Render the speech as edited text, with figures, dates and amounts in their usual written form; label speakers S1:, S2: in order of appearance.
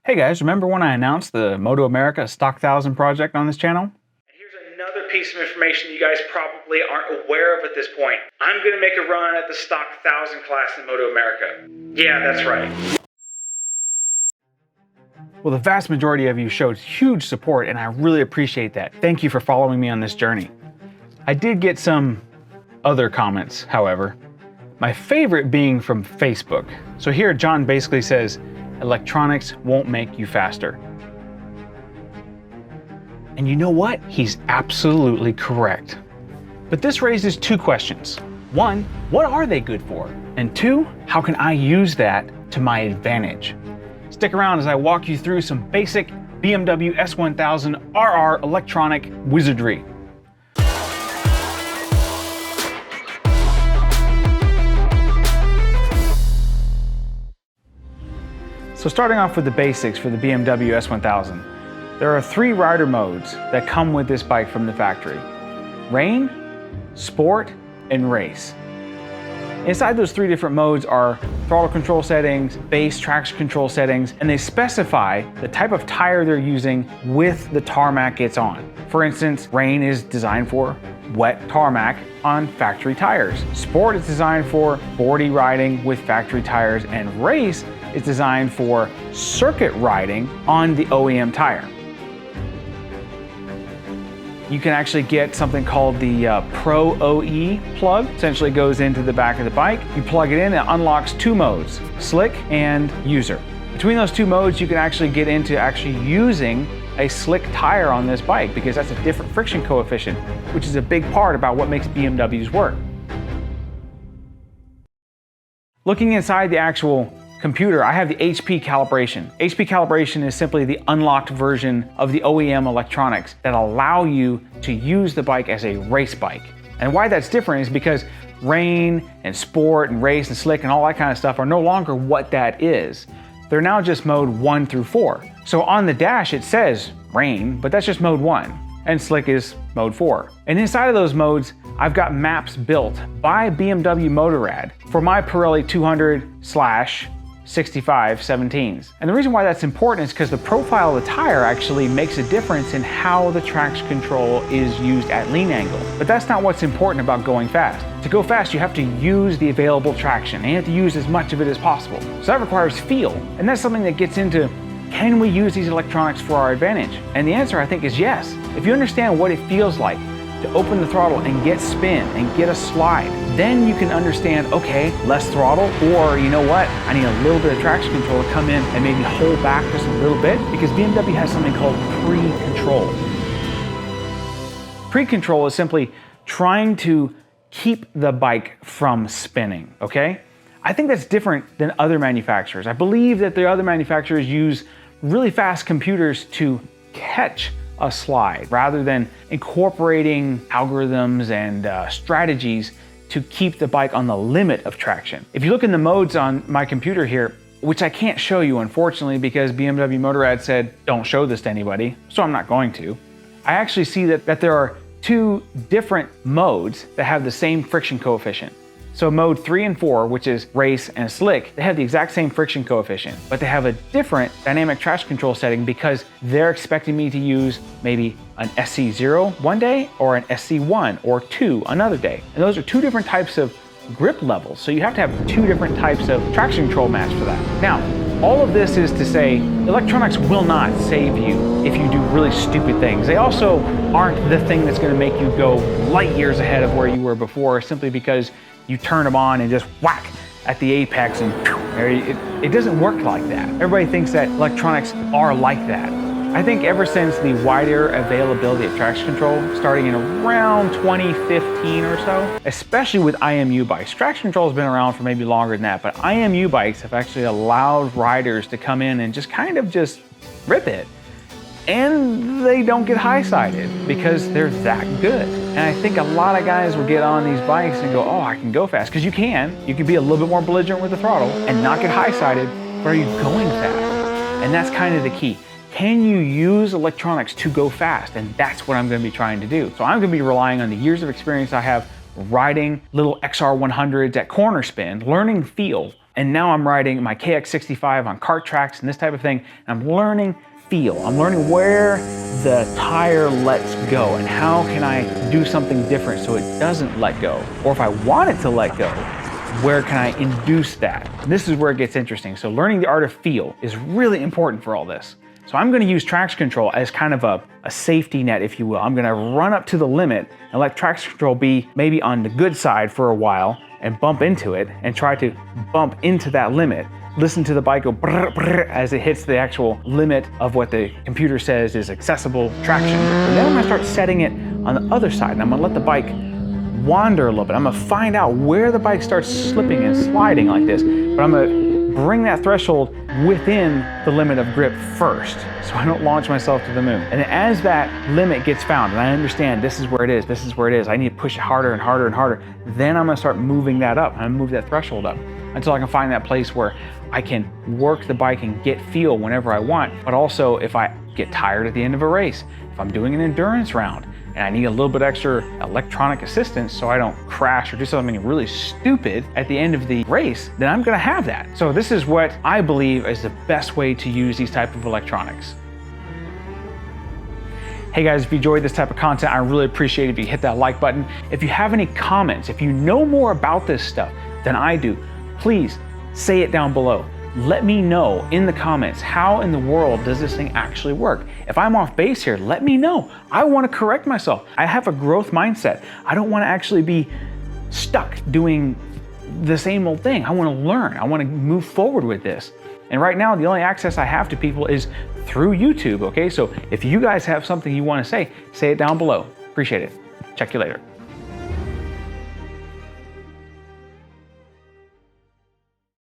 S1: Hey guys, remember when I announced the MotoAmerica Stock 1000 project on this channel?
S2: And here's another piece of information you guys probably aren't aware of at this point. I'm going to make a run at the Stock 1000 class in MotoAmerica. Yeah, that's right.
S1: Well, the vast majority of you showed huge support and I really appreciate that. Thank you for following me on this journey. I did get some other comments, however. My favorite being from Facebook. So here John basically says, electronics won't make you faster. And you know what? He's absolutely correct. But this raises two questions. One, what are they good for? And two, how can I use that to my advantage? Stick around as I walk you through some basic BMW S1000RR electronic wizardry. So starting off with the basics for the BMW S1000, there are three rider modes that come with this bike from the factory: Rain, Sport, and Race. Inside those three different modes are throttle control settings, base traction control settings, and they specify the type of tire they're using with the tarmac it's on. For instance, Rain is designed for wet tarmac on factory tires. Sport is designed for sporty riding with factory tires, and Race is designed for circuit riding on the OEM tire. You can actually get something called the Pro OE plug. Essentially goes into the back of the bike. You plug it in, it unlocks two modes, slick and user. Between those two modes, you can actually get into using a slick tire on this bike because that's a different friction coefficient, which is a big part about what makes BMWs work. Looking inside the actual computer, I have the HP calibration. HP calibration is simply the unlocked version of the OEM electronics that allow you to use the bike as a race bike. And why that's different is because Rain and Sport and Race and Slick and all that kind of stuff are no longer what that is. They're now just mode 1 through 4. So on the dash it says Rain, but that's just mode 1. And Slick is mode 4. And inside of those modes, I've got maps built by BMW Motorrad for my Pirelli 200/65/17s. And the reason why that's important is because the profile of the tire actually makes a difference in how the traction control is used at lean angle. But that's not what's important about going fast. To go fast, you have to use the available traction and you have to use as much of it as possible. So that requires feel. And that's something that gets into, can we use these electronics for our advantage? And the answer, I think, is yes. If you understand what it feels like to open the throttle and get spin and get a slide, then you can understand, okay, less throttle, or you know what, I need a little bit of traction control to come in and maybe hold back just a little bit, because BMW has something called pre-control. Pre-control is simply trying to keep the bike from spinning, okay? I think that's different than other manufacturers. I believe that the other manufacturers use really fast computers to catch a slide rather than incorporating algorithms and strategies to keep the bike on the limit of traction. If you look in the modes on my computer here, which I can't show you unfortunately because BMW Motorrad said don't show this to anybody, so I'm not going to, I actually see that there are two different modes that have the same friction coefficient. So mode 3 and 4, which is Race and Slick, they have the exact same friction coefficient, but they have a different dynamic traction control setting because they're expecting me to use maybe an SC0 one day or an SC1 or 2 another day. And those are two different types of grip levels. So you have to have two different types of traction control mats for that. Now, all of this is to say electronics will not save you if you do really stupid things. They also aren't the thing that's going to make you go light years ahead of where you were before simply because you turn them on and just whack at the apex and it doesn't work like that. Everybody thinks that electronics are like that. I think ever since the wider availability of traction control, starting in around 2015 or so, especially with IMU bikes, traction control has been around for maybe longer than that, but IMU bikes have actually allowed riders to come in and just kind of just rip it. And they don't get high-sided because they're that good. And I think a lot of guys will get on these bikes and go, oh, I can go fast. Because you can be a little bit more belligerent with the throttle and not get high-sided, but are you going fast? And that's kind of the key. Can you use electronics to go fast? And that's what I'm going to be trying to do. So I'm going to be relying on the years of experience I have riding little XR100s at corner spin, learning feel, And now I'm riding my KX65 on kart tracks and this type of thing. And I'm learning feel. I'm learning where the tire lets go and how can I do something different so it doesn't let go. Or if I want it to let go, where can I induce that? And this is where it gets interesting. So learning the art of feel is really important for all this. So I'm gonna use traction control as kind of a safety net, if you will. I'm gonna run up to the limit and let traction control be maybe on the good side for a while and bump into it and try to bump into that limit. Listen to the bike go brr, brr, as it hits the actual limit of what the computer says is accessible traction. And then I'm gonna start setting it on the other side and I'm gonna let the bike wander a little bit. I'm gonna find out where the bike starts slipping and sliding like this, but I'm gonna bring that threshold within the limit of grip first, so I don't launch myself to the moon. And as that limit gets found, and I understand this is where it is, this is where it is, I need to push it harder and harder and harder, then I'm gonna start moving that up. I'm gonna move that threshold up until I can find that place where I can work the bike and get feel whenever I want, but also if I get tired at the end of a race, if I'm doing an endurance round, and I need a little bit extra electronic assistance so I don't crash or do something really stupid at the end of the race, then I'm gonna have that. So this is what I believe is the best way to use these type of electronics. Hey guys, if you enjoyed this type of content, I really appreciate it if you hit that like button. If you have any comments, if you know more about this stuff than I do, please say it down below. Let me know in the comments, how in the world does this thing actually work? If I'm off base here, let me know. I want to correct myself. I have a growth mindset. I don't want to actually be stuck doing the same old thing. I want to learn. I want to move forward with this. And right now, the only access I have to people is through YouTube, okay? So if you guys have something you want to say it down below. Appreciate it. Check you later.